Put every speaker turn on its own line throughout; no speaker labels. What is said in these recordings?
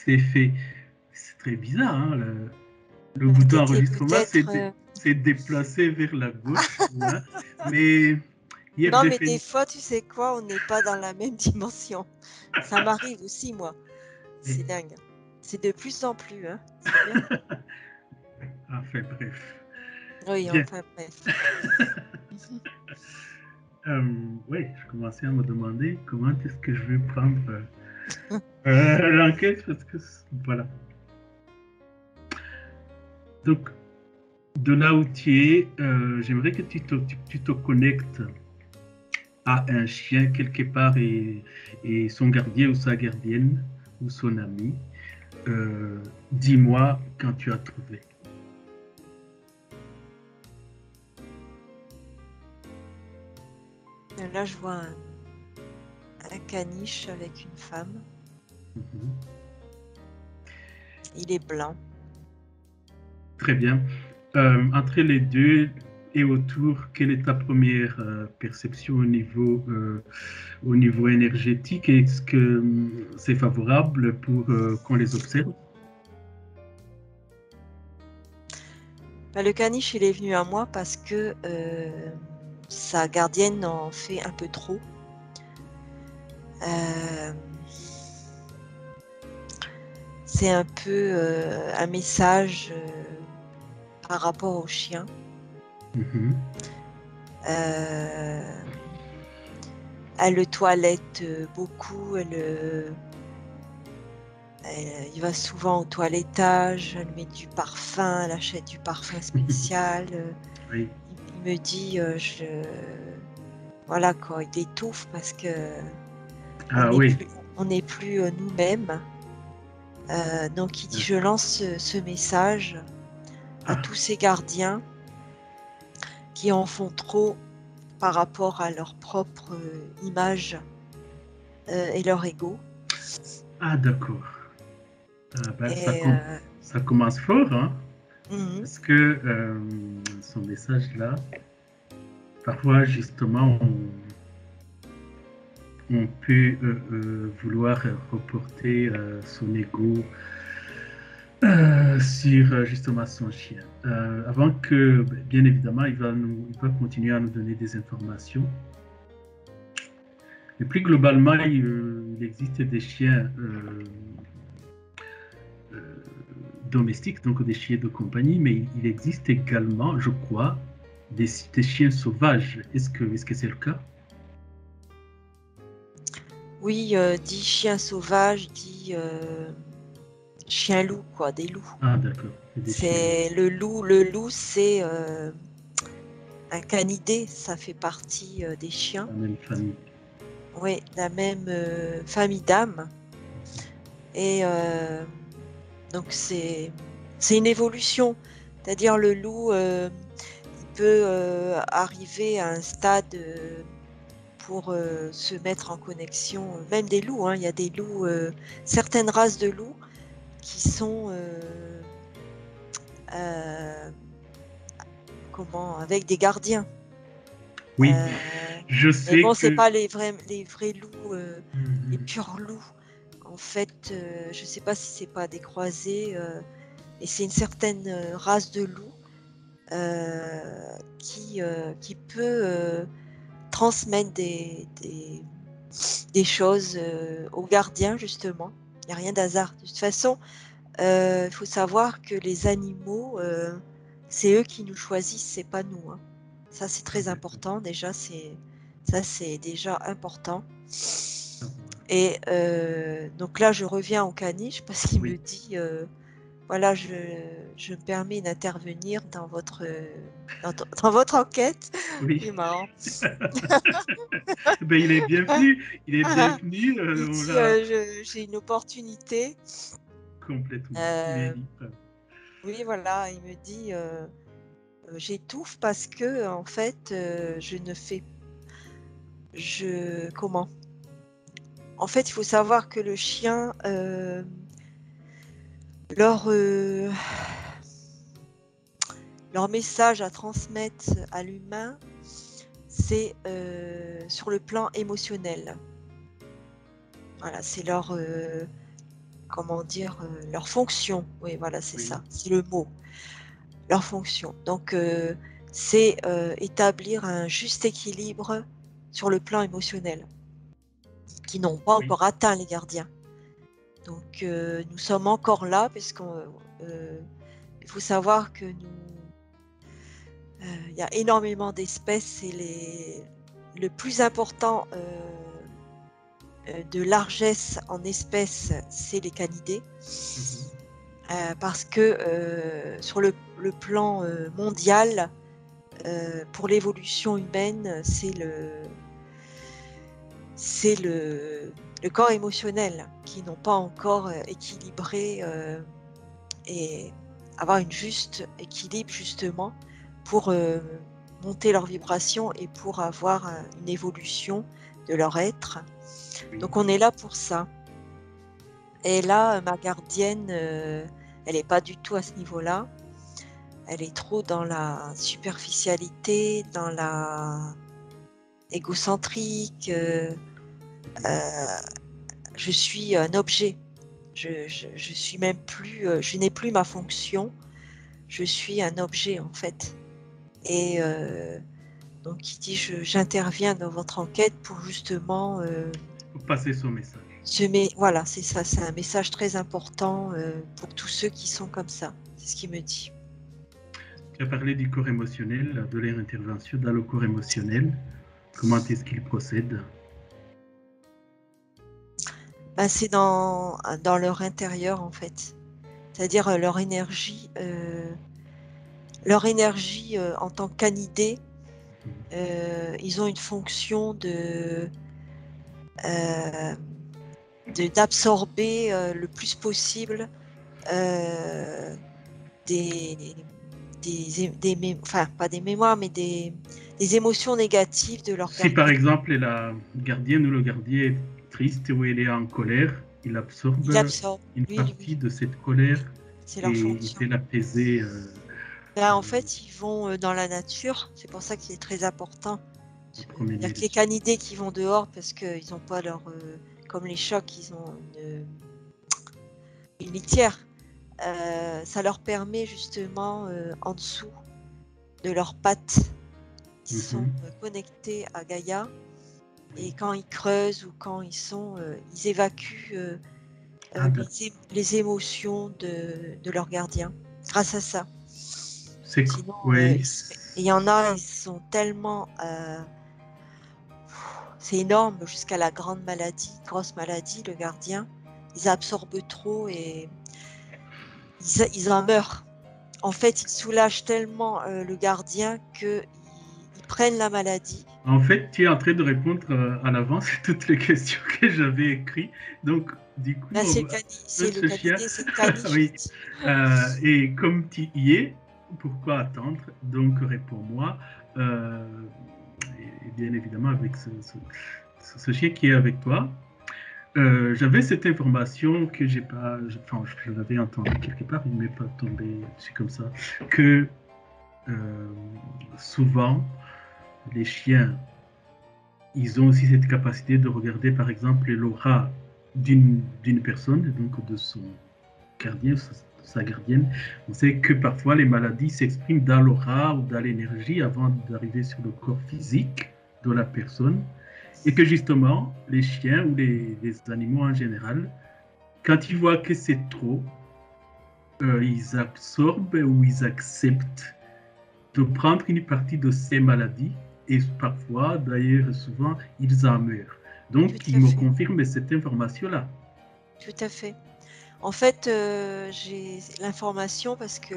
c'est fait. C'est très bizarre, hein, le bouton
C'était
enregistrement
peut-être...
s'est déplacé vers la gauche, là. Mais hier,
Non,
j'ai
mais
fait
des
une...
fois, tu sais quoi, on n'est pas dans la même dimension. Ça m'arrive aussi, moi. C'est dingue. C'est de plus en plus, hein. C'est bien.
Enfin, bref.
Oui,
Bien.
enfin bref.
Oui, je commençais à me demander comment est-ce que je vais prendre l'enquête parce que voilà. Donc, de là où tu es, j'aimerais que tu te connectes à un chien quelque part et son gardien ou sa gardienne ou son ami. Dis-moi quand tu as trouvé.
Là, je vois un caniche avec une femme.
Mhm.
Il est blanc.
Très bien. Entre les deux et autour, quelle est ta première perception au niveau énergétique? Est-ce que c'est favorable pour qu'on les observe?
Le caniche, il est venu à moi parce que sa gardienne en fait un peu trop. C'est un peu un message par rapport au chien.
Mhm.
Elle le toilette beaucoup. Il va souvent au toilettage. Elle met du parfum. Elle achète du parfum spécial.
Oui.
Il me dit, voilà quoi, il étouffe parce que
Ah oui.
on n'est plus nous-mêmes. Donc il dit, je lance ce message à tous ces gardiens qui en font trop par rapport à leur propre image et leur ego.
Ah d'accord. Ah, ben,
Et
ça commence fort, hein?
mhm.
Parce que son message-là, parfois justement, on peut vouloir reporter son ego sur justement son chien. Avant que, bien évidemment, il va continuer à nous donner des informations. Et plus globalement, il existe des chiens euh, domestiques, donc des chiens de compagnie, mais il existe également, je crois, des chiens sauvages. Est-ce que c'est le cas?
Oui, dit chien sauvage, dit chien loup, quoi, des loups.
Ah, d'accord. Des chiens.
C'est le loup. Le loup, c'est un canidé. Ça fait partie des chiens.
La même famille.
Oui, la même famille d'âmes. Et donc c'est une évolution. C'est-à-dire le loup, il peut arriver à un stade pour se mettre en connexion. Même des loups, hein, il y a des loups, certaines races de loups qui sont avec des gardiens.
Oui, je
Mais
sais
bon, c'est
que...
pas les vrais loups, les
Mhm.
purs loups. En fait, je sais pas si c'est pas des croisés, et c'est une certaine race de loup qui peut transmettre des choses aux gardiens, justement. Il n'y a rien d'hasard. De toute façon, il faut savoir que les animaux, c'est eux qui nous choisissent, c'est pas nous, hein. Ça, c'est
Ah,
très
d'accord.
important. Déjà, ça, c'est déjà important.
Savoir.
Et donc là, je reviens au caniche parce qu'il me
Oui,
dit, voilà, je me permets d'intervenir dans votre enquête. Il est
oui.
marrant.
Ben, il est bienvenu. Il est bienvenu.
Il
On
dit,
l'a
j'ai une opportunité.
complètement. Il est
Euh,
libre.
oui, voilà, il me dit, j'étouffe parce que, en fait, comment? En fait, il faut savoir que le chien, leur, euh, leur message à transmettre à l'humain, c'est sur le plan émotionnel. Voilà, c'est comment dire, leur fonction. Oui, voilà, c'est
Oui,
ça, c'est le mot, leur fonction. Donc, c'est établir un juste équilibre sur le plan émotionnel, qui n'ont pas
oui,
encore atteint les gardiens. Donc, nous sommes encore là, parce il faut savoir que il y a énormément d'espèces et le plus important de largesse en espèces, c'est les canidés.
mhm,
Parce que sur le plan mondial, pour l'évolution humaine, c'est le corps émotionnel qui n'ont pas encore équilibré et avoir une juste équilibre justement pour monter leur vibration et pour avoir une évolution de leur être.
oui,
Donc on est là pour ça. Et là, ma gardienne, elle n'est pas du tout à ce niveau-là. Elle est trop dans la superficialité, dans la égocentrique.
oui.
Je suis un objet. Je suis même plus, je n'ai plus ma fonction. Je suis un objet en fait. Et donc il dit, j'interviens dans votre enquête pour justement
Pour passer son message.
voilà, c'est ça, c'est un message très important pour tous ceux qui sont comme ça. C'est ce qu'il me dit.
Tu as parlé du corps émotionnel, de leur intervention dans le corps émotionnel. Comment est-ce qu'ils procèdent?
Ben, c'est dans leur intérieur en fait. C'est-à-dire leur énergie en tant qu'anidés, ils ont une fonction euh, d'absorber le plus possible euh, des, enfin pas des mémoires, mais des émotions négatives de leur
Si par
gardien.
exemple la gardienne ou le gardien est triste ou elle est en colère, il
Il
absorbe
absorbe,
une partie
oui,
de cette colère
oui, c'est leur
et
fonction.
essaie d'apaiser.
Ben, en
Euh,
fait, ils vont dans la nature, c'est pour ça qu'il est très important.
à
Il n'y a
promener
que les
dessus.
canidés qui vont dehors parce qu'ils n'ont pas comme les chocs, ils ont une litière. Ça leur permet justement en dessous de leurs pattes, ils sont
Mhm.
connectés à Gaïa, et
Oui.
quand ils creusent ou quand ils évacuent
Ah,
les émotions de leur gardien grâce à ça.
c'est
Sinon,
oui,
il y en a, ils sont tellement, c'est énorme jusqu'à la grande maladie, grosse maladie, le gardien. Ils absorbent trop et ils en meurent. En fait, ils soulagent tellement le gardien qu'ils prennent la maladie.
en fait, tu es en train de répondre à l'avance à toutes les questions que j'avais écrites. Donc, du coup,
Là, c'est le
ce chien,
canidé, c'est le caniche.
oui. Et comme tu y es, pourquoi attendre? Donc, réponds-moi. Euh, et bien évidemment, avec ce chien qui est avec toi, j'avais cette information que j'ai pas, enfin, je l'avais entendue quelque part, il ne m'est pas tombé dessus comme ça, que euh, souvent, les chiens ils ont aussi cette capacité de regarder, par exemple, l'aura d'une personne, donc de son gardien, de sa gardienne. On sait que parfois les maladies s'expriment dans l'aura ou dans l'énergie avant d'arriver sur le corps physique de la personne. Et que justement, les chiens ou les animaux en général, quand ils voient que c'est trop, ils absorbent ou ils acceptent de prendre une partie de ces maladies et parfois, d'ailleurs, souvent, ils en meurent.
Tout
Donc, il
à
me
fait,
confirme cette information-là.
tout à fait. En fait, j'ai l'information parce que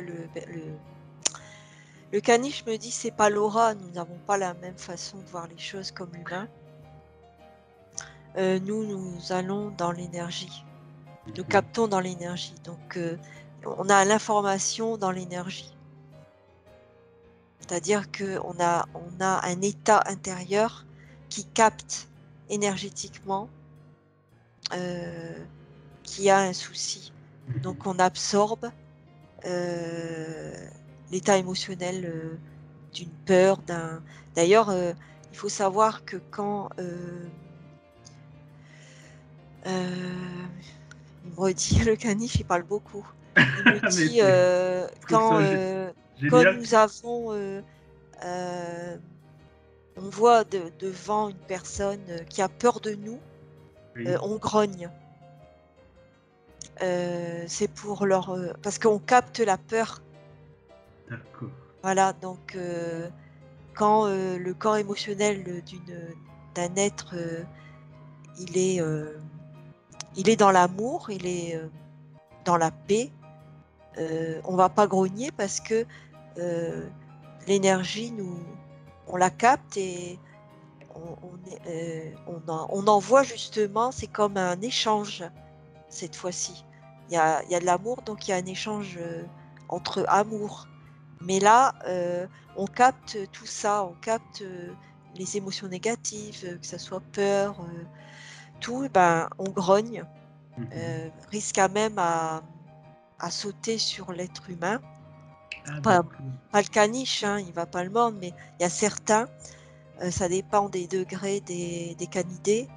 le caniche me dit c'est pas l'aura, nous n'avons pas la même façon de voir les choses comme l'humain. Nous allons dans l'énergie. Nous
Mhm.
captons dans l'énergie. Donc, on a l'information dans l'énergie. C'est-à-dire qu'on a un état intérieur qui capte énergétiquement qu'il y a un souci.
Mhm.
Donc, on absorbe euh, l'état émotionnel d'une peur. D'ailleurs, il faut savoir que quand il me redit, le caniche, il parle beaucoup. Il me
Mais
dit,
je trouve ça
quand
génial.
nous avons, on voit devant une personne qui a peur de nous,
Oui,
on grogne. C'est pour leur, parce qu'on capte la peur.
d'accord.
Voilà, donc quand le corps émotionnel d'un être, il est, euh, il est dans l'amour, il est dans la paix, on va pas grogner parce que euh, l'énergie, on la capte et on envoie justement, c'est comme un échange cette fois-ci. Il y a de l'amour, donc il y a un échange entre amour. Mais là, on capte tout ça, on capte les émotions négatives, que ce soit peur, tout, eh ben, on grogne,
Mhm.
risque à même à sauter sur l'être humain.
Ah,
Pas,
d'accord.
pas le caniche, hein, il va pas le mordre, mais il y a certains, ça dépend des degrés des canidés,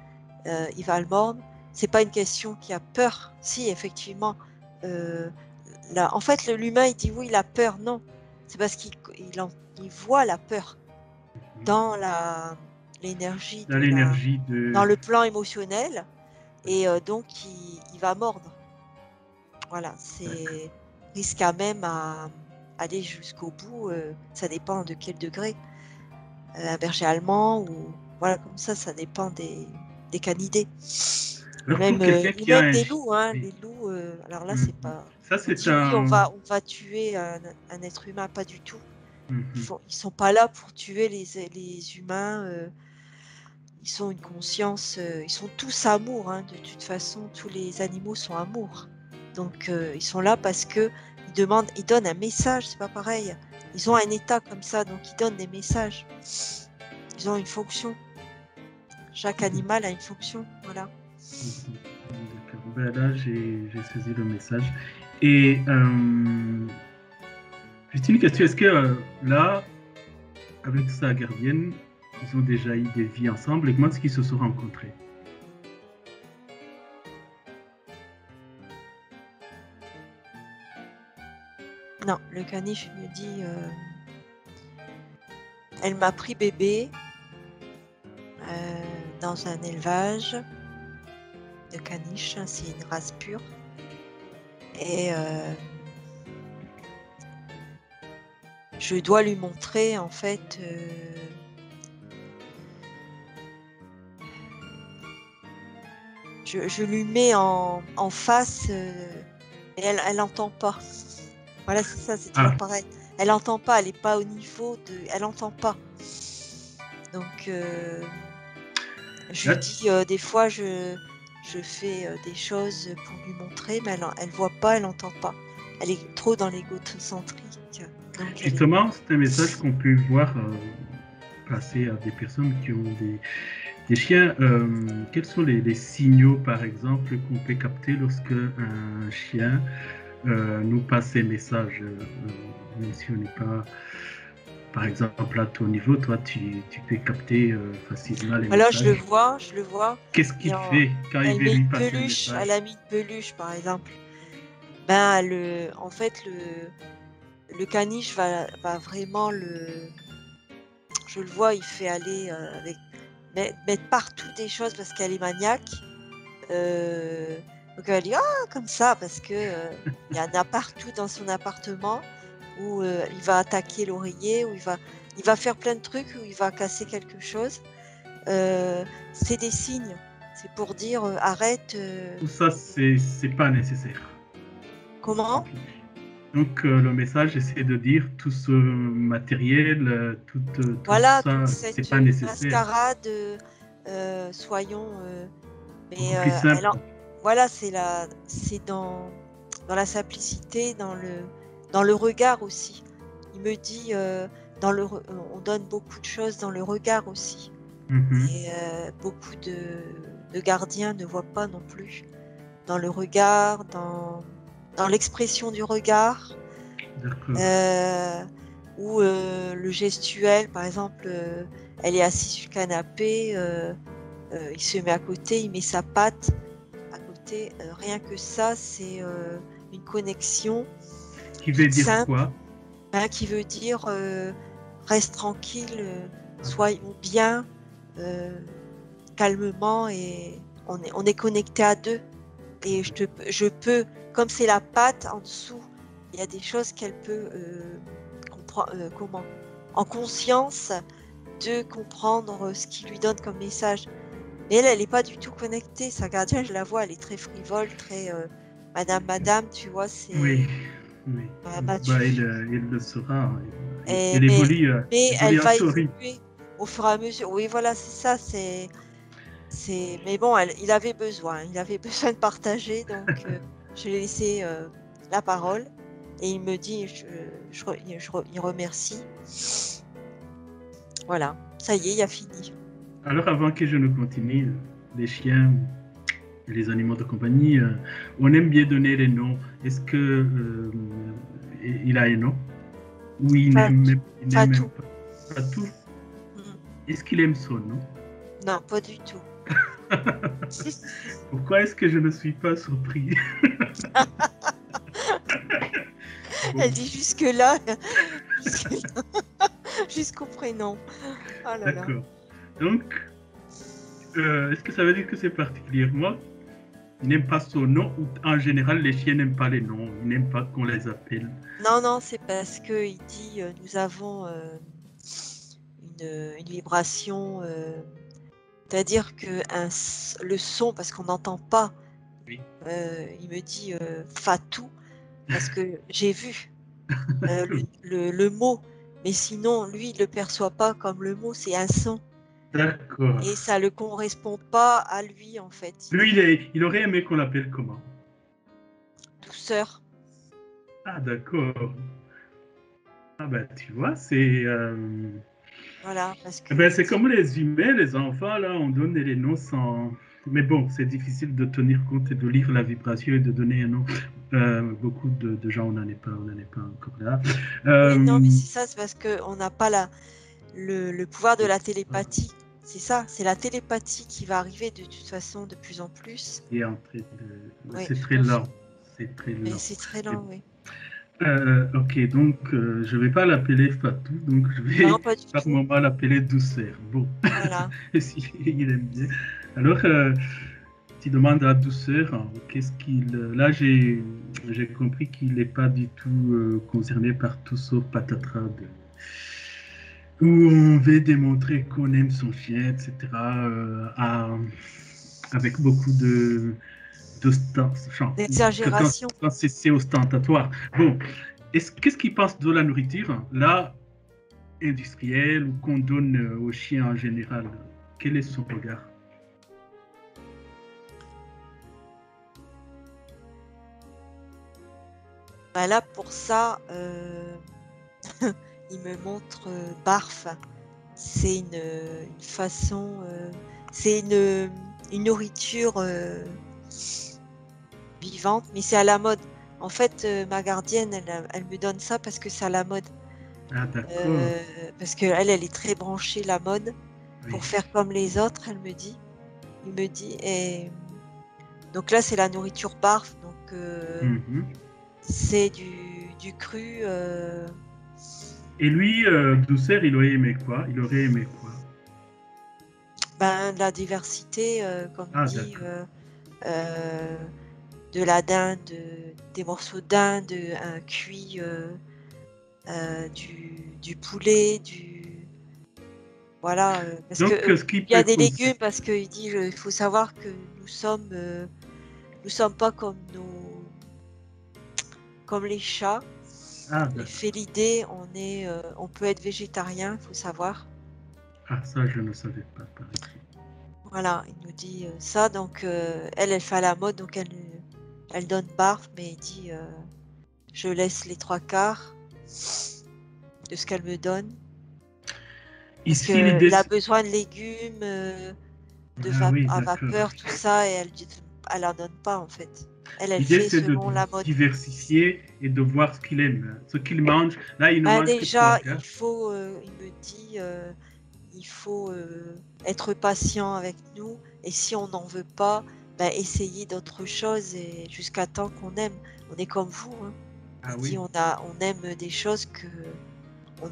il va le mordre. C'est pas une question qui a peur. Si, effectivement, euh, en fait, l'humain, il dit oui, il a peur. Non, c'est parce il voit la peur
Mhm.
dans l'énergie
Dans l'énergie
dans
de...
le plan émotionnel, et donc il va mordre. Voilà,
D'accord.
c'est risque à même à aller jusqu'au bout. Ça dépend de quel degré. Un berger allemand ou voilà comme ça dépend des canidés.
Alors, pour quelqu'un
Ou
qui a
même
un...
des loups, hein.
Oui.
Les loups, alors là, c'est
Mhm.
pas.
Ça,
On
c'est
dit oui,
un...
on va tuer un être humain, pas du tout.
Mhm.
Ils sont pas là pour tuer les humains. Ils ont une conscience, ils sont tous amour, hein. De toute façon, tous les animaux sont amour. Donc, ils sont là parce que ils donnent un message, c'est pas pareil. Ils ont un état comme ça, donc ils donnent des messages. Ils ont une fonction. Chaque
Mhm.
animal a une fonction, voilà.
Mhm. D'accord. Ben là, j'ai saisi le message. Et juste une question, est-ce que là, avec sa gardienne, ils ont déjà eu des vies ensemble et comment est-ce qu'ils se sont rencontrés?
Non, le caniche me dit, elle m'a pris bébé dans un élevage de caniche, hein, c'est une race pure. Et je dois lui montrer, en fait, je lui mets en face, et elle n'entend pas. Voilà, c'est ça, c'est toujours
Ah,
pareil. Elle n'entend pas, elle n'est pas au niveau de... Elle n'entend pas. Donc, je lui
là,
dis, des fois, je fais des choses pour lui montrer, mais elle voit pas, elle n'entend pas. Elle est trop dans l'égocentrique. Donc,
justement, c'est un message qu'on peut voir passer à des personnes qui ont des chiens. Quels sont les signaux, par exemple, qu'on peut capter lorsque un chien nous passe des messages, même si on n'est pas, par exemple, à ton niveau, toi, tu peux capter facilement les
voilà,
messages.
je le vois.
Qu'est-ce
Et
qu'il fait quand il
elle
veut
met
lui
une
passer un
peluche, elle
message?
a mis une peluche, par exemple. Ben, en fait, le caniche va vraiment je le vois, il fait aller mettre partout des choses parce qu'elle est maniaque. Donc elle dit ah comme ça parce que il y en a partout dans son appartement où il va attaquer l'oreiller, où il va faire plein de trucs, où il va casser quelque chose. C'est des signes. C'est pour dire arrête.
Tout ça, c'est pas nécessaire.
Comment?
Ok. Donc, le message, c'est de dire tout ce matériel, tout
Voilà toute
ça, c'est
cette
pas nécessaire.
mascarade. Soyons. Mais
Beaucoup plus simple.
voilà, c'est dans la simplicité, dans le regard aussi. Il me dit, on donne beaucoup de choses dans le regard aussi.
Mhm.
Et beaucoup de gardiens ne voient pas non plus. Dans le regard, dans l'expression du regard,
D'accord.
euh, ou le gestuel, par exemple, elle est assise sur le canapé, il se met à côté, il met sa patte à côté connecter. Rien que ça, c'est une connexion
Qui veut dire
simple,
quoi?
qui veut dire reste tranquille, soyons bien, calmement, et on est connecté à deux. Et je peux, comme c'est la patte en dessous, il y a des choses qu'elle peut comment, en conscience, de comprendre ce qu'il lui donne comme message. Mais elle n'est pas du tout connectée. Sa gardienne, je la vois, elle est très frivole, très madame, tu vois,
Oui,
c'est
oui.
battue.
Il le sera.
Et,
Il
mais elle
évolue
va
assez horrible.
évoluer au fur et à mesure. Oui, voilà, c'est ça. Mais bon, il avait besoin. Il avait besoin de partager, donc je lui ai laissé la parole. Et il me dit, il remercie. Voilà, ça y est, il a fini.
Alors, avant que je ne continue, les chiens et les animaux de compagnie, on aime bien donner les noms. Est-ce que il a un nom? Ou il n'aime même
Fatou.
pas tout?
Mm.
Est-ce qu'il aime son nom?
Non, pas du tout.
Pourquoi est-ce que je ne suis pas surpris? Bon,
Elle dit jusque-là, jusqu'au prénom. Oh là là.
d'accord. Donc, est-ce que ça veut dire que c'est particulièrement, il n'aime pas son nom, ou en général, les chiens n'aiment pas les noms, ils n'aiment pas qu'on les appelle?
Non, c'est parce qu'il dit nous avons une vibration, c'est-à-dire que le son, parce qu'on n'entend pas,
Oui.
il me dit Fatou, parce que j'ai vu le mot, mais sinon, lui, il ne le perçoit pas comme le mot, c'est un son.
D'accord.
Et ça ne le correspond pas à lui, en fait.
Lui, il aurait aimé qu'on l'appelle comment?
Douceur.
Ah, d'accord. Ah, ben, tu vois, c'est
Voilà, parce
eh ben,
qu'il
c'est
dit
comme les humains, les enfants, là, on donne les noms sans. Mais bon, c'est difficile de tenir compte et de lire la vibration et de donner un nom. Beaucoup de gens, on n'en est pas encore là.
oui, non, mais c'est ça, c'est parce qu'on n'a pas le pouvoir de la télépathie. C'est ça, c'est la télépathie qui va arriver de toute façon de plus en plus.
Et en train de...
Oui,
C'est très
tout à fait.
lent. C'est très
Mais
lent.
c'est très lent, oui.
Ok, donc je ne vais pas l'appeler Fatou, donc je
Non,
vais
pas du
par
tout.
moment l'appeler Douceur. Bon,
Voilà.
si il aime bien. Alors, tu demandes à Douceur, hein, qu'est-ce qu'il. Là, j'ai compris qu'il n'est pas du tout concerné par tout ce patatras où on veut démontrer qu'on aime son chien, etc. Avec beaucoup de
L'exagération.
quand c'est ostentatoire. Bon, qu'est-ce qu'il pense de la nourriture, là, industrielle, ou qu'on donne aux chiens en général? Quel est son regard?
Bah là, pour ça, il me montre Barf. C'est une façon, c'est une nourriture vivante, mais c'est à la mode. En fait, ma gardienne, elle me donne ça parce que c'est à la mode.
Ah, d'accord.
Parce qu'elle est très branchée la mode,
Oui.
pour faire comme les autres, elle me dit. Il me dit, et donc là, c'est la nourriture Barf, donc c'est du cru.
Et lui, Douceur, il aurait aimé quoi? Il aurait aimé quoi?
Ben, de la diversité, comme
Ah,
il dit,
d'accord.
de la dinde, des morceaux de dinde, un cuit, du poulet, voilà, parce que
Donc, ce qui
il y a
peut
des légumes,
consister.
parce qu'il dit il faut savoir que nous sommes pas comme les chats,
Ah,
les
d'accord.
félidés, on peut être végétarien, il faut savoir.
Ah, ça, je ne savais pas, par exemple.
Voilà, il nous dit ça, donc elle fait à la mode, donc elle donne Barf, mais il dit je laisse les 3/4 de ce qu'elle me donne. Parce
Ici,
qu'il
l'idée.
a besoin de légumes,
Ah oui,
à
d'accord.
vapeur, tout ça, et elle en donne pas en fait. Elle
L'idée,
fait
c'est de
selon la mode.
diversifier et de voir ce qu'il aime, ce qu'il mange. Là, il ne
Ben
mange que trois
déjà,
quarts.
il me dit, il faut être patient avec nous, et si on n'en veut pas, essayer d'autres choses et jusqu'à temps qu'on aime. On est comme vous, hein.
Ah
Il dit
oui,
on aime des choses que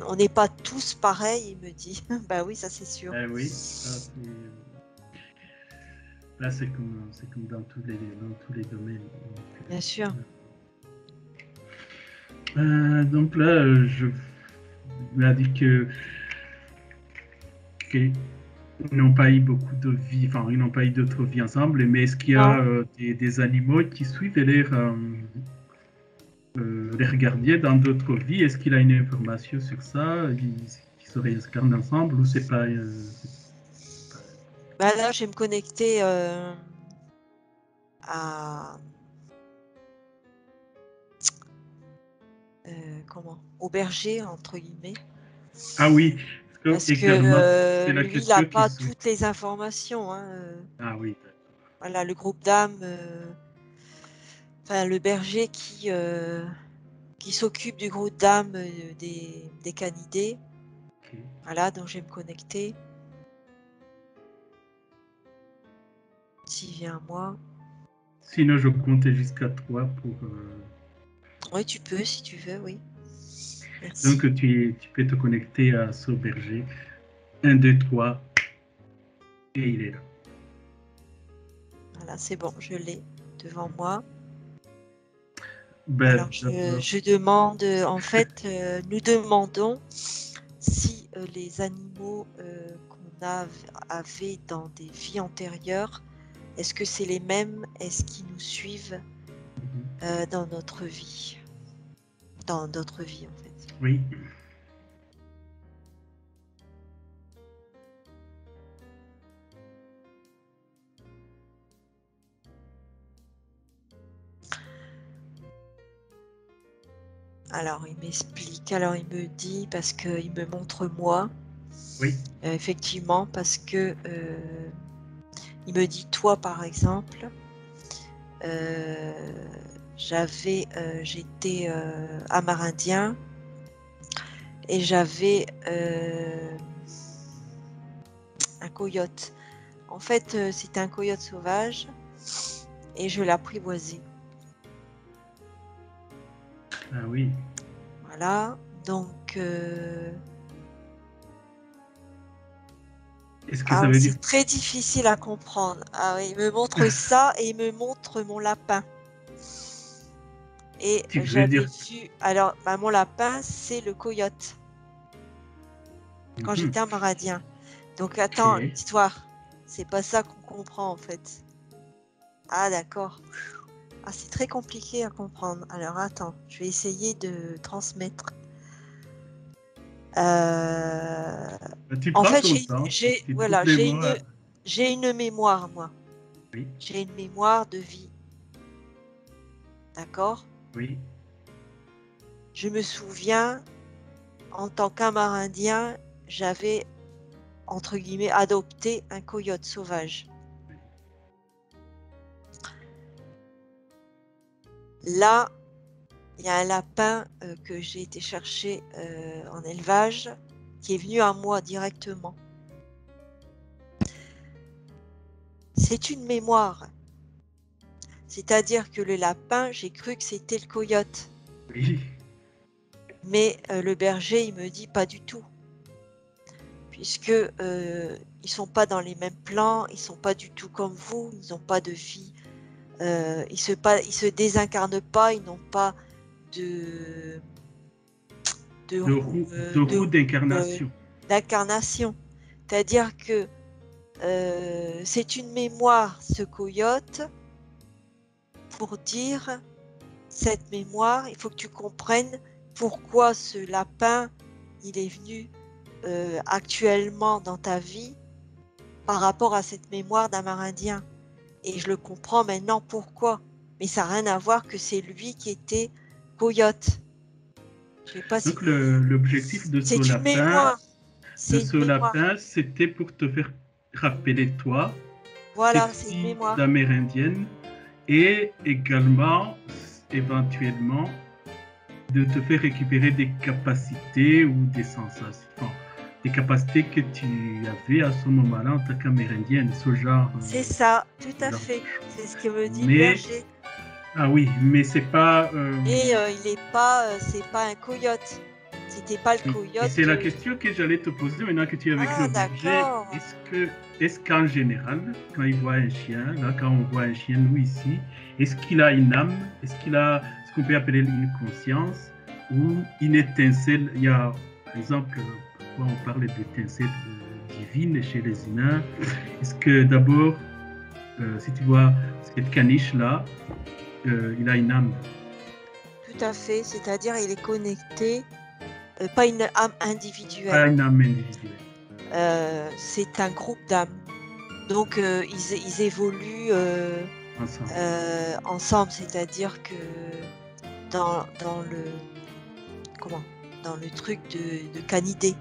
on n'est pas tous pareils, il me dit. Bah oui, ça c'est sûr.
ah oui, ça c'est. Là, c'est comme dans tous les domaines.
Bien sûr.
Donc là, je m'as dit qu'ils n'ont pas eu beaucoup de vie, enfin, ils n'ont pas eu d'autres vies ensemble, mais est-ce qu'il y a
Non.
des animaux qui suivent les regardiens dans d'autres vies? Est-ce qu'il a une information sur ça? Ils se réincarnent ensemble ou c'est pas,
Bah là, je vais me connecter à comment? Au berger entre guillemets.
Ah oui, parce
Parce
que également, c'est
que
la
lui, il n'a
question qui
pas
se.
toutes les informations, hein.
Ah oui,
Voilà, le groupe d'âmes, enfin le berger qui s'occupe du groupe d'âmes des canidés.
ok.
Voilà, donc je vais me connecter. S'il vient à moi.
Sinon, je comptais jusqu'à 3 pour.
Oui, tu peux si tu veux, oui.
Donc,
Merci.
tu peux te connecter à ce berger. 1, 2, 3, et il est là.
Voilà, c'est bon, je l'ai devant moi.
Ben,
Alors,
d'abord,
je demande, en fait, nous demandons si les animaux avaient dans des vies antérieures, est-ce que c'est les mêmes? Est-ce qu'ils nous suivent dans notre vie? Dans d'autres vies, en fait.
oui.
Alors, il m'explique, alors il me dit, parce qu'il me montre moi,
Oui.
effectivement, parce que il me dit, toi, par exemple, j'étais amérindien et j'avais un coyote. En fait, c'était un coyote sauvage et je l'apprivoisais.
Ah oui.
Voilà, donc
Est-ce que ça veut dire.
c'est très difficile à comprendre. Ah oui, il me montre ça et il me montre mon lapin. Et
Tu veux
j'avais
dire.
vu, alors mon lapin, c'est le coyote quand j'étais amérindien. Donc attends,
Ok.
histoire, c'est pas ça qu'on comprend en fait. Ah d'accord. Ah, c'est très compliqué à comprendre. Alors attends, je vais essayer de transmettre.
Tu
En
prends
fait,
ton temps. Tu trouves
voilà,
les mots.
j'ai une mémoire, moi.
Oui.
J'ai une mémoire de vie. D'accord?
Oui.
Je me souviens, en tant qu'amérindien, j'avais, entre guillemets, adopté un coyote sauvage. Là, il y a un lapin que j'ai été chercher en élevage qui est venu à moi directement. C'est une mémoire. C'est-à-dire que le lapin, j'ai cru que c'était le coyote.
Oui.
Mais le berger, il me dit pas du tout. Puisque ils sont pas dans les mêmes plans, ils sont pas du tout comme vous, ils n'ont pas de vie. Ils se désincarnent pas, ils n'ont pas de
De roue
euh,
d'incarnation.
d'incarnation. C'est-à-dire que c'est une mémoire, ce coyote, pour dire cette mémoire, il faut que tu comprennes pourquoi ce lapin, il est venu actuellement dans ta vie par rapport à cette mémoire d'Amérindien. Et je le comprends maintenant pourquoi. Mais ça n'a rien à voir que c'est lui qui était coyote. Je sais pas si
Donc, l'objectif
c'est une mémoire.
de
C'est une
ce
mémoire.
lapin, c'était pour te faire rappeler toi,
Voilà,
cette
c'est une
vie
mémoire.
d'amérindienne, et également, éventuellement, de te faire récupérer des capacités ou des sensations, des capacités que tu avais à ce moment-là en tant qu'amérindienne, ce genre.
C'est ça, tout à
genre.
fait. C'est ce que me dit le
Mais,
berger.
ah oui, mais c'est pas.
Et il est pas, c'est pas un coyote. C'était pas le
Et
coyote.
c'est la question que j'allais te poser maintenant que tu es avec
Ah,
le berger.
d'accord.
Est-ce qu'en général, quand il voit un chien, là, quand on voit un chien, nous ici, est-ce qu'il a une âme? Est-ce qu'il a ce qu'on peut appeler une conscience ou une étincelle? Il y a, par exemple, pourquoi on parle d'étincelle divine chez les humains? Est-ce que d'abord, si tu vois cette caniche-là, il a une âme?
Tout à fait. C'est-à-dire, il est connecté, pas une âme individuelle.
Pas une âme individuelle.
C'est un groupe d'âmes. Donc, ils évoluent ensemble. C'est-à-dire que dans le truc de canidé.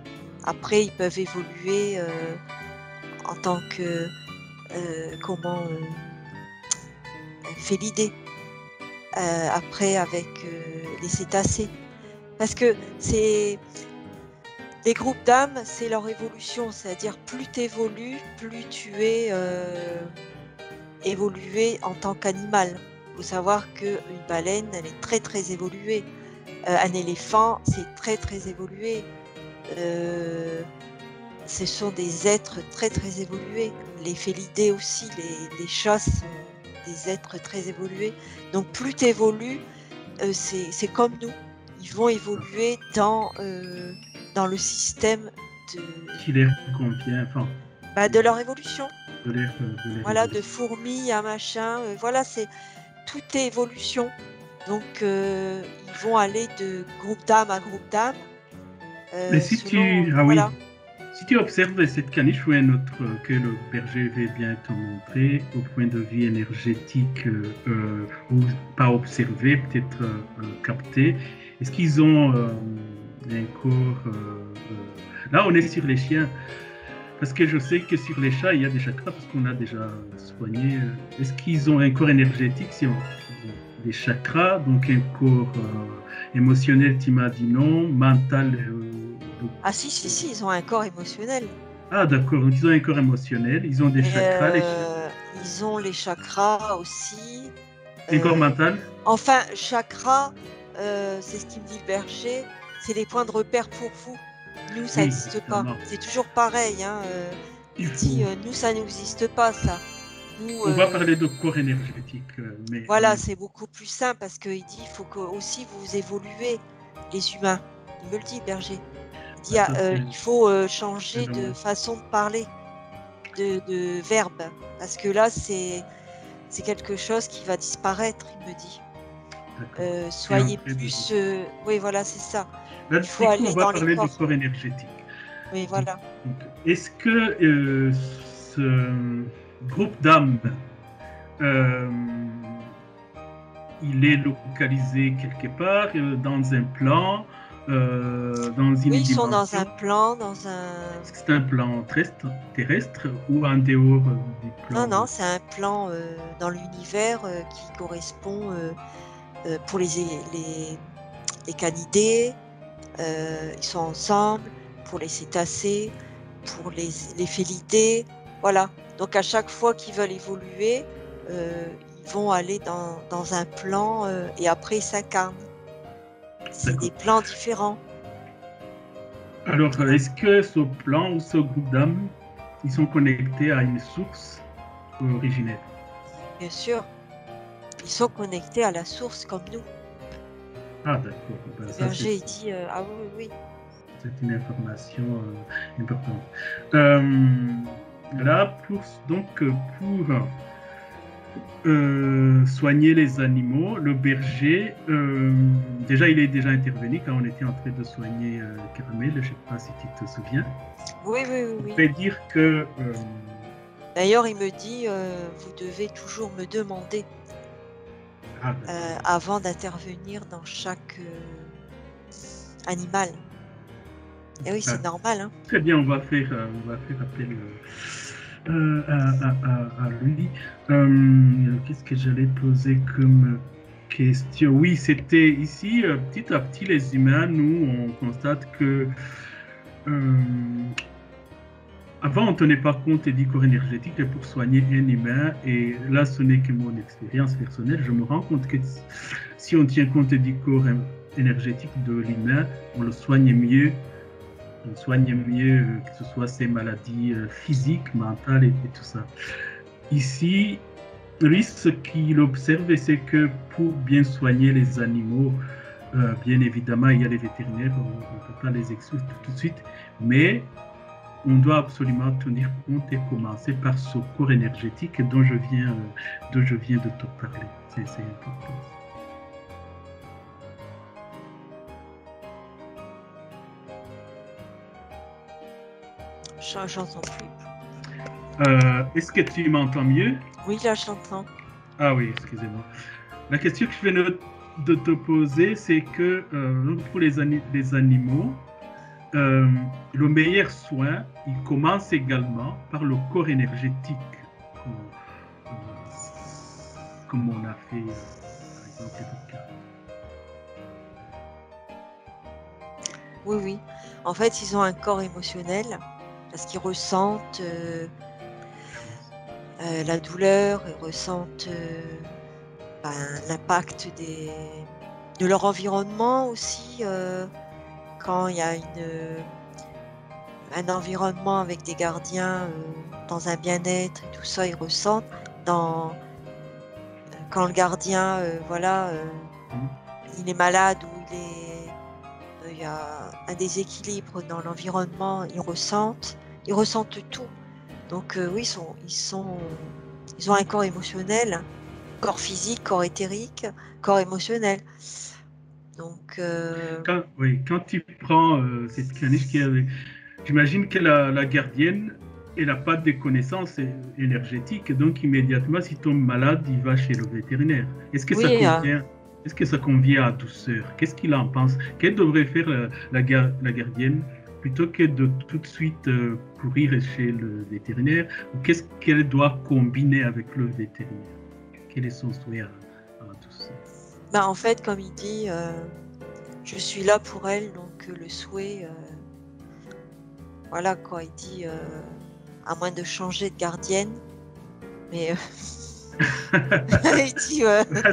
Après, ils peuvent évoluer en tant que félidés. Après, avec les cétacés. Parce que les groupes d'âmes, c'est leur évolution. C'est-à-dire, plus tu évolues, plus tu es évolué en tant qu'animal. Il faut savoir qu'une baleine, elle est très très évoluée. Un éléphant, c'est très très évolué. Ce sont des êtres très très évolués. Les félidés aussi, les chats sont des êtres très évolués. Donc plus tu évolues, c'est comme nous. Ils vont évoluer dans le système
qui leur convient, enfin,
de leur évolution.
De leur
voilà,
évolution.
de fourmis à machin. Voilà, tout est évolution. Donc ils vont aller de groupe d'âme à groupe d'âme.
Mais si tu observes cette caniche ou un autre que le berger veut bien te montrer au point de vue énergétique ou pas observé, peut-être capté, est-ce qu'ils ont un corps là on est sur les chiens parce que je sais que sur les chats il y a des chakras parce qu'on a déjà soigné. Est-ce qu'ils ont un corps énergétique si on des chakras, donc un corps émotionnel, tu m'as dit non, mental.
Ah si, ils ont un corps émotionnel.
Ah d'accord, donc ils ont un corps émotionnel, ils ont des chakras.
Ils ont les chakras aussi.
Un corps mental.
Enfin, chakras, c'est ce qu'il me dit le berger, c'est les points de repère pour vous. Nous, ça n'existe pas. C'est toujours pareil. Hein, il dit, nous, ça n'existe pas, ça. Nous,
on va parler de corps énergétique. Mais,
voilà, c'est beaucoup plus simple parce qu'il dit il faut que aussi vous évoluez, les humains. Il me le dit, berger. Il dit il faut changer de façon de parler, de verbe. Parce que là, c'est quelque chose qui va disparaître, il me dit. Soyez plus... oui, voilà, c'est ça.
Là, il faut aller dans les corps. On va parler du corps énergétique.
Oui, voilà.
Est-ce que ce groupe d'âmes, il est localisé quelque part, dans un plan, dans une
ils
dimension.
sont dans un plan,
Est-ce que c'est un plan terrestre ou en dehors du plan?
Non, c'est un plan dans l'univers qui correspond pour les canidés, ils sont ensemble, pour les cétacés, pour les félidés, voilà. Donc à chaque fois qu'ils veulent évoluer, ils vont aller dans un plan et après ils s'incarnent. C'est des plans différents.
Alors, est-ce que ce plan ou ce groupe d'âmes, ils sont connectés à une source originelle?
Bien sûr. Ils sont connectés à la source comme nous.
Ah d'accord.
Le berger il dit ah oui.
C'est une information importante. Là, pour soigner les animaux, le berger, déjà il est déjà intervenu quand on était en train de soigner Caramel, je ne sais pas si tu te souviens.
Oui.
On peut dire que...
D'ailleurs, il me dit, vous devez toujours me demander avant d'intervenir dans chaque animal. Et oui, c'est normal. Hein.
Très bien, on va faire appel à lui. Qu'est-ce que j'allais poser comme question? Oui, c'était ici, petit à petit, les humains, nous, on constate que avant, on ne tenait pas compte des corps énergétiques pour soigner un humain. Et là, ce n'est que mon expérience personnelle. Je me rends compte que si on tient compte des corps énergétiques de l'humain, on le soigne mieux. On soigne mieux que ce soit ses maladies physiques, mentales et tout ça. Ici, lui, ce qu'il observe, c'est que pour bien soigner les animaux, bien évidemment, il y a les vétérinaires, on ne peut pas les exclure tout de suite, mais on doit absolument tenir compte et commencer par ce corps énergétique dont je viens de te parler. C'est important.
J'entends plus.
Est-ce que tu m'entends mieux?
Oui, là, j'entends.
Ah oui, excusez-moi. La question que je viens de te poser, c'est que pour les animaux, le meilleur soin, il commence également par le corps énergétique, comme on a fait, par exemple, les cas.
Oui, oui. En fait, ils ont un corps émotionnel parce qu'ils ressentent la douleur, ils ressentent l'impact de leur environnement aussi. Quand il y a un environnement avec des gardiens dans un bien-être et tout ça, ils ressentent. Quand le gardien, il est malade ou il y a un déséquilibre dans l'environnement, ils ressentent tout. Donc oui, ils ont un corps émotionnel, corps physique, corps éthérique, corps émotionnel. Donc
quand tu prends cette caniche qui est avec, j'imagine que la gardienne, elle n'a pas de connaissances énergétiques, donc immédiatement, s'il tombe malade, il va chez le vétérinaire. Est-ce que ça convient à Douceur? Qu'est-ce qu'il en pense? Qu'elle devrait faire la gardienne plutôt que de tout de suite courir chez le vétérinaire? Ou qu'est-ce qu'elle doit combiner avec le vétérinaire? Quel est son souhait à Douceur?
En fait, comme il dit, je suis là pour elle, donc le souhait, voilà quoi, il dit, à moins de changer de gardienne, mais il dit,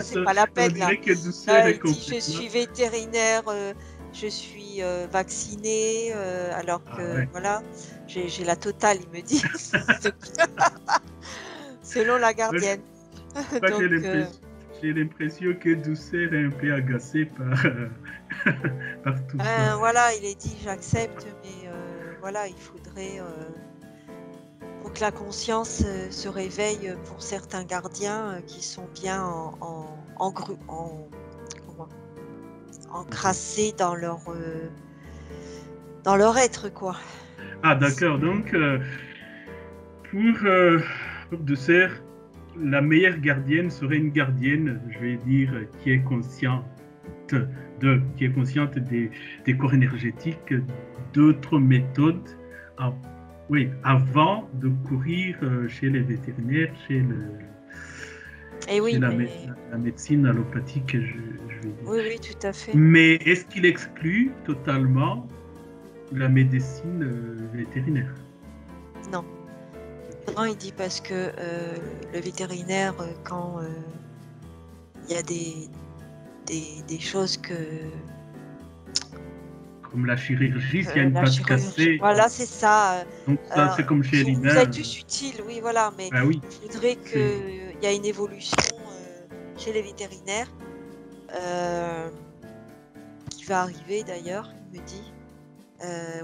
c'est pas la peine là. Il dit, je suis vétérinaire, je suis vaccinée, alors que voilà, j'ai la totale, il me dit. Selon la gardienne. Donc,
j'ai l'impression que Douceur est un peu agacée par tout ça.
Voilà, il est dit j'accepte, mais voilà, il faudrait pour que la conscience se réveille pour certains gardiens qui sont bien encrassés dans leur être, quoi.
Ah d'accord, donc pour Douceur, la meilleure gardienne serait une gardienne, je vais dire, qui est consciente des corps énergétiques, d'autres méthodes, avant de courir chez les vétérinaires, chez la médecine allopathique, je vais dire.
Oui, tout à fait.
Mais est-ce qu'il exclut totalement la médecine vétérinaire?
Non. Non, il dit parce que le vétérinaire, quand il y a des choses que...
Comme la chirurgie, s'il y a une patte cassée.
Voilà, c'est ça.
Donc ça, c'est comme chez l'humain.
Vous êtes tous utiles, oui, voilà, mais
oui,
il faudrait qu'il y ait une évolution chez les vétérinaires qui va arriver d'ailleurs, il me dit.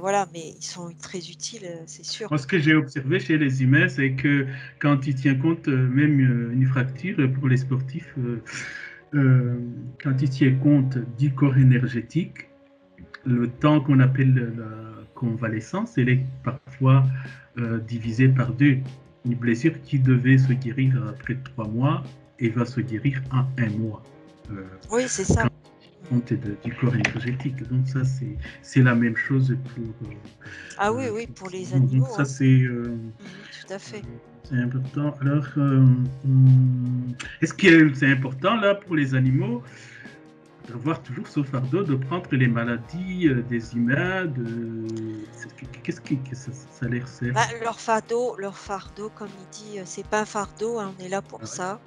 Voilà, mais ils sont très utiles, c'est sûr.
Moi, ce que j'ai observé chez les humains, c'est que quand ils tiennent compte, même une fracture pour les sportifs, quand ils tiennent compte du corps énergétique, le temps qu'on appelle la convalescence, elle est parfois divisée par 2. Une blessure qui devait se guérir après 3 mois et va se guérir en 1 mois.
Oui, c'est ça.
Compte du corps énergétique. Donc ça, c'est la même chose pour...
oui, pour les animaux.
Donc ça, c'est...
tout à fait.
C'est important. Alors, est-ce que c'est important là pour les animaux? avoir toujours ce fardeau de prendre les maladies des humains. Qu'est-ce que ça leur sert?
Bah, leur fardeau, comme il dit, c'est pas un fardeau, hein, on est là pour
Ah ouais.
ça.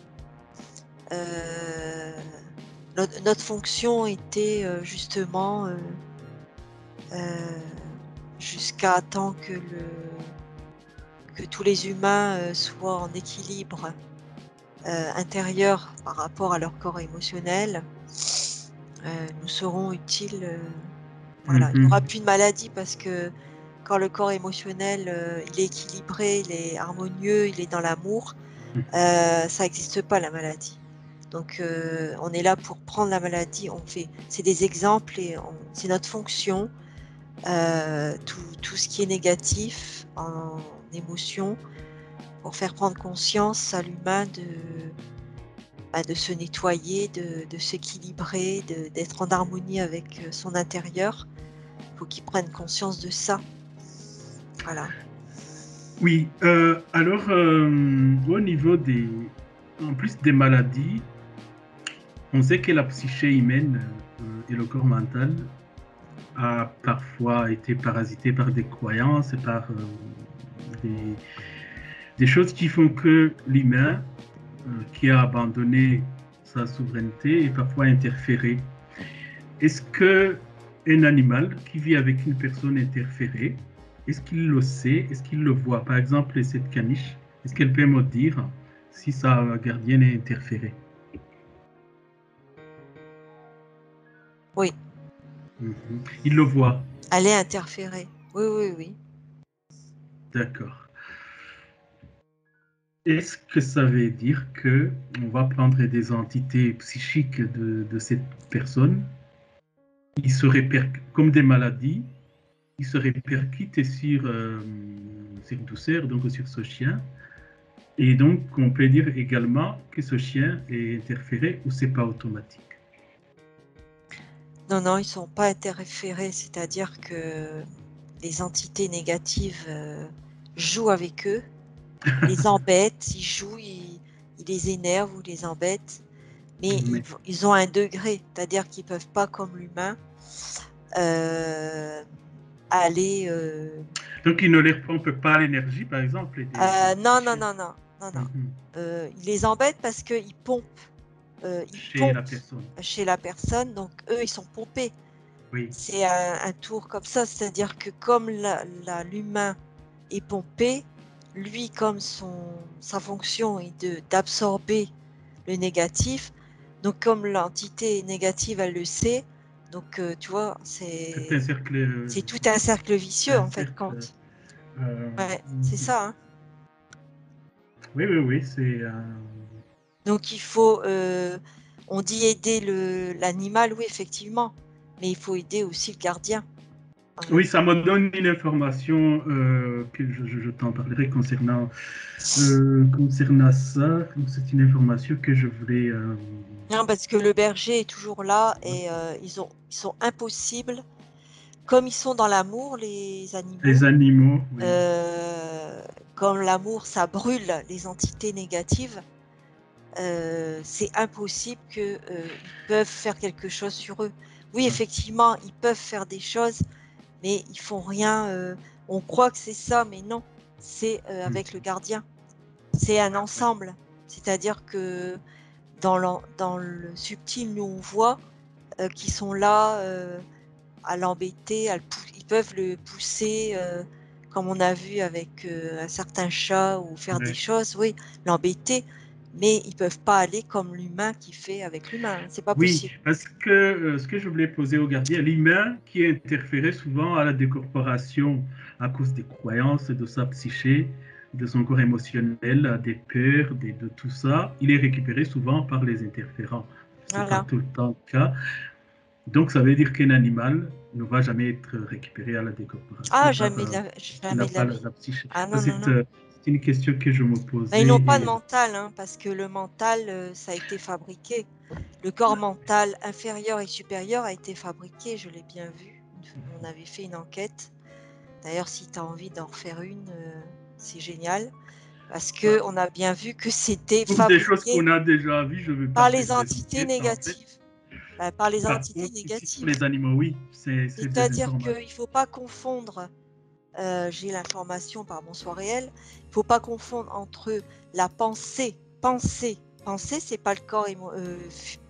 Notre fonction était justement jusqu'à temps que tous les humains soient en équilibre intérieur par rapport à leur corps émotionnel. Nous serons utiles. Voilà, il n'y aura
Mhm.
plus de maladie parce que quand le corps émotionnel il est équilibré, il est harmonieux, il est dans l'amour, ça n'existe pas la maladie. Donc on est là pour prendre la maladie, c'est des exemples et c'est notre fonction. Tout ce qui est négatif en émotion, pour faire prendre conscience à l'humain de se nettoyer, de s'équilibrer, d'être en harmonie avec son intérieur. Il faut qu'il prenne conscience de ça. Voilà.
Oui, alors au niveau en plus des maladies, on sait que la psyché humaine et le corps mental a parfois été parasité par des croyances et par des, des choses qui font que l'humain, qui a abandonné sa souveraineté, est parfois interféré. Est-ce que un animal qui vit avec une personne interférée, est-ce qu'il le sait, est-ce qu'il le voit? Par exemple, cette caniche, est-ce qu'elle peut me dire si sa gardienne est interférée?
Oui,
Mhm. Il le voit,
aller interférer. Oui, oui, oui.
d'accord. Est-ce que ça veut dire que on va prendre des entités psychiques de cette personne, ils se répercutent comme des maladies, ils se répercutent sur Douceur, donc sur ce chien. Et donc, on peut dire également que ce chien est interféré ou c'est pas automatique.
Non, non, ils ne sont pas interférés, c'est-à-dire que les entités négatives jouent avec eux, les embêtent, ils jouent, ils les énervent ou les embêtent, mais
Mais,
ils ont un degré, c'est-à-dire qu'ils ne peuvent pas, comme l'humain, euh, aller.
donc, il ne leur pompe pas l'énergie, par exemple,
Non,
des
non,
chiens.
non, non, non, non.
Mhm.
Ils les embêtent parce ils
Chez la
pompent
personne.
chez la personne, donc eux, ils sont pompés.
Oui.
C'est un tour comme ça, c'est-à-dire que comme l'humain est pompé, lui, comme sa fonction est d'absorber le négatif, donc comme l'entité négative, elle le sait, donc tu vois,
C'est un cercle.
c'est tout un cercle vicieux
Un
en fait,
cercle.
quand. Ouais, c'est ça, hein.
Oui, oui, oui, c'est.
Donc il faut, on dit aider l'animal, oui, effectivement, mais il faut aider aussi le gardien. Voilà.
Oui, ça me donne une information que je t'en parlerai concernant ça. C'est une information que je voulais.
Non, parce que le berger est toujours là et ils sont impossibles. Comme ils sont dans l'amour, les
Les
animaux,
animaux, oui.
euh, comme l'amour, ça brûle les entités négatives, c'est impossible qu'ils peuvent faire quelque chose sur eux. Oui,
Ah,
effectivement, ils peuvent faire des choses, mais ils font rien. On croit que c'est ça, mais non, c'est
hmm.
avec le gardien. C'est un ensemble. C'est-à-dire que dans le subtil, nous on voit qu'ils sont là à l'embêter, ils peuvent le pousser, comme on a vu avec un certain chat, ou faire des
Ouais.
choses, oui, l'embêter, mais ils peuvent pas aller comme l'humain qui fait avec l'humain, hein, c'est pas
Oui,
possible.
parce que ce que je voulais poser au gardien, l'humain qui est interféré souvent à la décorporation à cause des croyances, de sa psyché, de son corps émotionnel, des peurs, de tout ça, il est récupéré souvent par les interférents. Ce n'est pas
Voilà.
tout le temps le cas. Donc, ça veut dire qu'un animal ne va jamais être récupéré à la décorporation
Ah,
par s'il n'a
jamais de
pas
la
la,
vie.
la psyché.
Ah non, non,
C'est
non.
c'est une question que je me
Ben, ils n'ont
posais.
pas de mental, hein, parce que le mental, ça a été fabriqué. Le corps mental inférieur et supérieur a été fabriqué, je l'ai bien vu. On avait fait une enquête. D'ailleurs, si tu as envie d'en refaire une, c'est génial. Parce
Bah,
qu'on a bien vu que c'était
pour des choses
fabriqué
qu'on a déjà vues, je ne veux pas
par
faire
les
des
entités
enquêtes, en fait.
négatives. par les
Par
entités
contre, ici, pour
négatives.
les animaux, oui, c'est des
C'est-à-dire qu'il
informations.
ne faut pas confondre, j'ai l'information par mon soi réel, il ne faut pas confondre entre la pensée, pensée, c'est pas le corps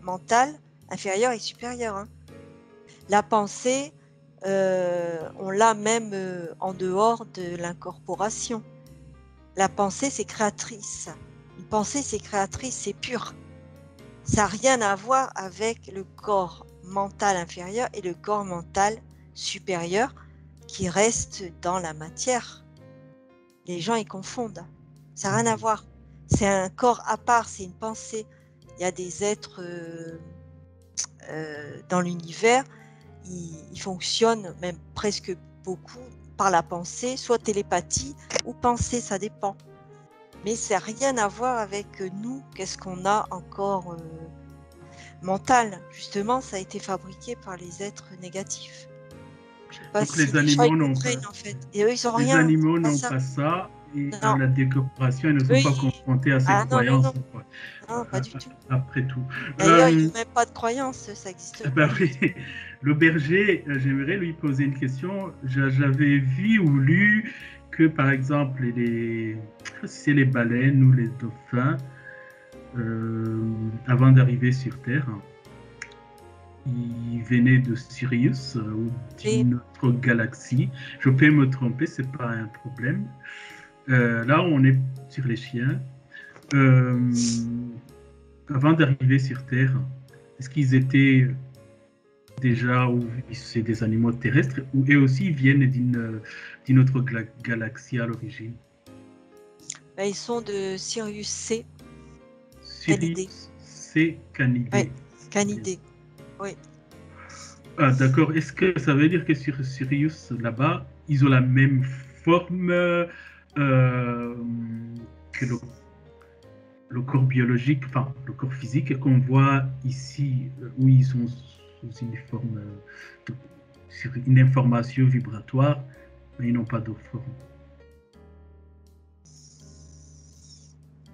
mental inférieur et supérieur, hein. La pensée, on l'a même en dehors de l'incorporation. La pensée, c'est créatrice. Une pensée, c'est créatrice, c'est pur. Ça n'a rien à voir avec le corps mental inférieur et le corps mental supérieur qui reste dans la matière. Les gens, ils confondent. Ça n'a rien à voir. C'est un corps à part, c'est une pensée. Il y a des êtres dans l'univers, ils fonctionnent même presque beaucoup par la pensée, soit télépathie ou pensée, ça dépend. Mais ça n'a rien à voir avec nous, qu'est-ce qu'on a encore mental. Justement, ça a été fabriqué par les êtres négatifs. Je sais pas
Donc
si
les
les gens ils
animaux n'ont pas,
comprennent en fait. Et eux, ils ont
les
rien,
animaux
pas
n'ont
ça.
pas ça et à
Non,
la décorporation, ils ne
eux,
sont pas confrontés à ces
ah non, non, non,
croyances, quoi.
non, pas du tout.
Après tout.
D'ailleurs, ils n'ont même pas de croyances, ça n'existe
Ben
pas.
oui, le berger, j'aimerais lui poser une question. J'avais vu ou lu que, par exemple, c'est les baleines ou les dauphins, avant d'arriver sur Terre, ils venaient de Sirius ou
Et,
d'une autre galaxie. Je peux me tromper, c'est pas un problème. Là, on est sur les chiens. Avant d'arriver sur Terre, est-ce qu'ils étaient déjà, ou c'est des animaux terrestres, ou eux aussi viennent d'une autre galaxie à l'origine?
ben, ils sont de Sirius C, Canidé.
Sirius C Canidé.
Oui, Canidé. Oui.
Ah, d'accord. Est-ce que ça veut dire que sur Sirius, là-bas, ils ont la même forme que le corps biologique, enfin, le corps physique qu'on voit ici, où ils sont sous une forme, sur une information vibratoire, mais ils n'ont pas de forme.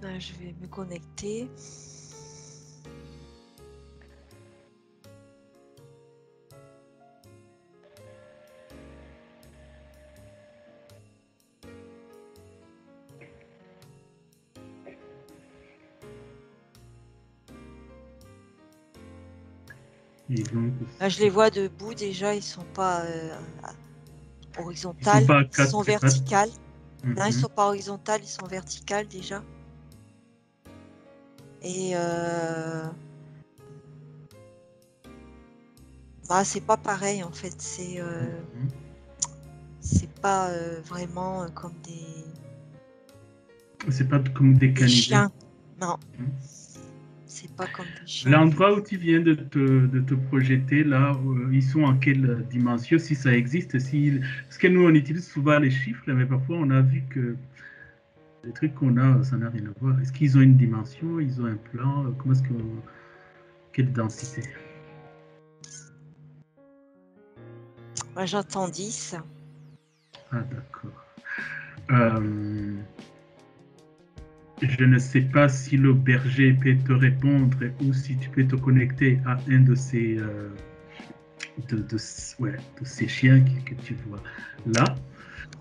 Ben, je vais me connecter.
Donc,
Ben, je les vois debout déjà, ils sont pas
ils sont
horizontales,
pas à
ils sont
quatre pattes.
verticales. Non, ils
Mhm.
sont pas horizontales, ils sont verticales déjà. Et bah, c'est pas pareil en fait, c'est pas vraiment comme
C'est pas comme des
des
canidés.
chiens. Non,
Mhm.
c'est pas comme des chiens en fait.
L'endroit où tu viens de te projeter, là, ils sont en quelle dimension, si ça existe, parce que nous, on utilise souvent les chiffres, mais parfois, on a vu que les trucs qu'on a, ça n'a rien à voir. Est-ce qu'ils ont une dimension, ils ont un plan, comment est-ce que, quelle densité?
Moi j'entends 10.
Ah, d'accord. Je ne sais pas si le berger peut te répondre ou si tu peux te connecter à un de ces, ouais, de ces chiens que tu vois là.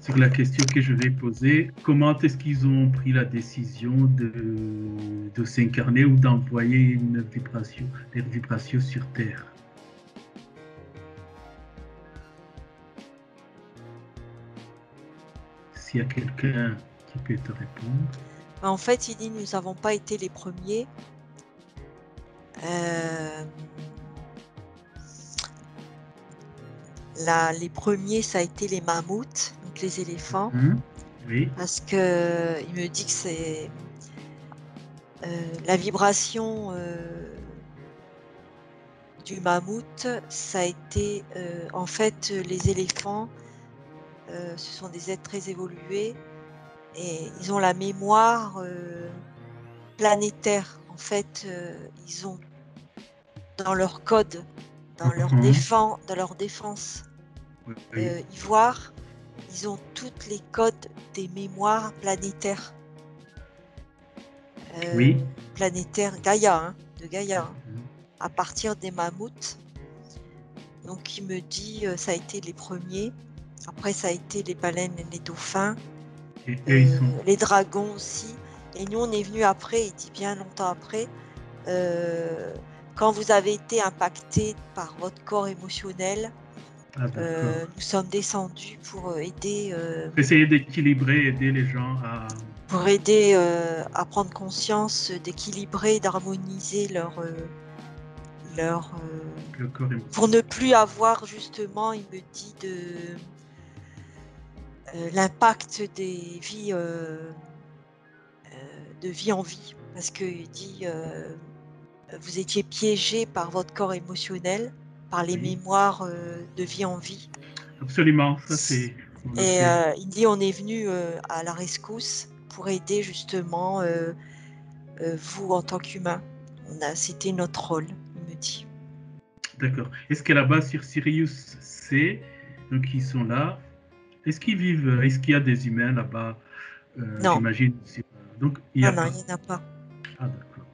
Sur la question que je vais poser, comment est-ce qu'ils ont pris la décision de s'incarner ou d'envoyer une vibration, des vibrations sur Terre? S'il y a quelqu'un qui peut te répondre.
En fait, il dit nous n'avons pas été les premiers. Les premiers, ça a été les mammouths, donc les éléphants,
Oui.
parce que il me dit que c'est la vibration du mammouth, ça a été en fait les éléphants, ce sont des êtres très évolués et ils ont la mémoire planétaire. En fait, ils ont dans leur code, dans leur défense
Oui.
ivoire, ils ont toutes les codes des mémoires planétaires.
Oui.
Planétaire Gaïa, hein, de Gaïa. Hein. à partir des mammouths. Donc il me dit ça a été les premiers. Après ça a été les baleines et les dauphins,
Et eux, ils sont...
les dragons aussi. Et nous on est venu après, il dit bien longtemps après, quand vous avez été impacté par votre corps émotionnel,
Ah, d'accord.
nous sommes descendus pour aider
Essayer d'équilibrer, aider les gens à...
à prendre conscience, d'équilibrer, d'harmoniser leur
Le corps
pour ne
émotionnel.
plus avoir justement, il me dit, l'impact des vies de vie en vie, parce qu'il dit vous étiez piégé par votre corps émotionnel, par les
Oui,
mémoires de vie en vie.
absolument, ça c'est... On le
Et
sait.
il dit on est venu à la rescousse pour aider justement vous en tant qu'humain. C'était notre rôle, il me dit.
D'accord. Est-ce que là-bas, sur Sirius C, donc ils sont là, est-ce qu'ils vivent, est-ce qu'il y a des humains là-bas,
Non,
j'imagine. Donc, il n'y a
non, non, il
pas.
n'y en a pas.
Ah, d'accord.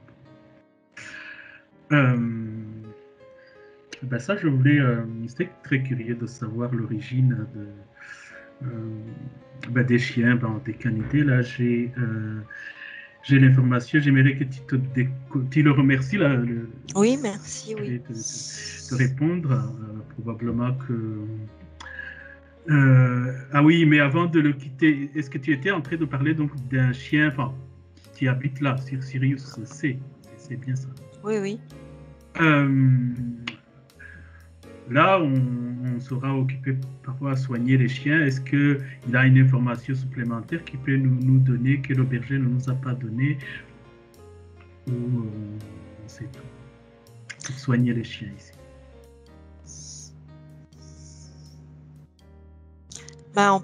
Ben ça, je voulais, j'étais très curieux de savoir l'origine ben des chiens, ben, des canités. Là, j'ai l'information. J'aimerais que tu le remercies. Là,
Oui, merci,
je
oui.
vais te répondre. Probablement que. Ah oui, mais avant de le quitter, est-ce que tu étais en train de parler donc d'un chien, enfin, qui habite là, sur Sirius C? C'est bien ça.
Oui, oui.
Là, on sera occupé parfois à soigner les chiens. Est-ce qu'il a une information supplémentaire qu'il peut nous donner, que le berger ne nous a pas donné, ou c'est tout pour soigner les chiens ici?
Ben,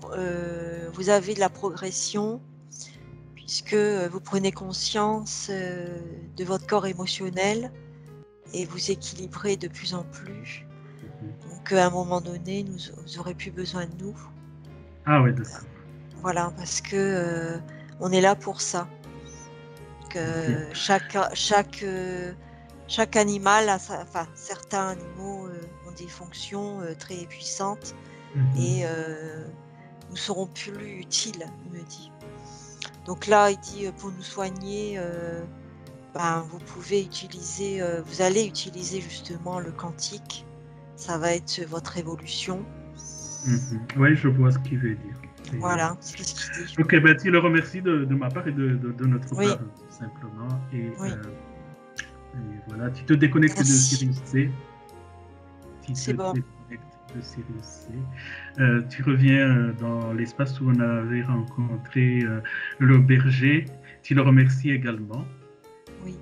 vous avez de la progression puisque vous prenez conscience de votre corps émotionnel et vous équilibrez de plus en plus. Donc à un moment donné, vous aurez plus besoin de nous.
Ah ouais, d'accord.
Voilà, parce que on est là pour ça. Que chaque animal a enfin certains animaux ont des fonctions très puissantes et nous serons plus utiles, il me dit. Donc là, il dit pour nous soigner, ben, vous allez utiliser justement le quantique. Ça va être votre évolution.
Oui, je vois ce qu'il veut dire.
Voilà, c'est ce qu'il dit.
Ok, ben, tu le remercies de ma part et de notre
Oui.
part, tout simplement. Et
Oui.
voilà, tu te déconnectes de Sirius C.
C'est bon.
De Sirius C. Tu reviens dans l'espace où on avait rencontré le berger. Tu le remercies également.
Oui.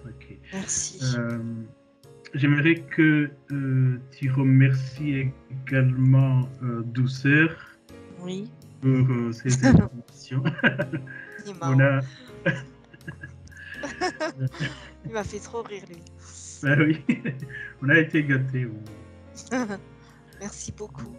Ok.
Merci.
J'aimerais que tu remercies également Douceur.
Oui.
Pour ces informations. On a...
Il m'a fait trop rire, lui.
Ben oui, on a été gâtés.
Merci beaucoup.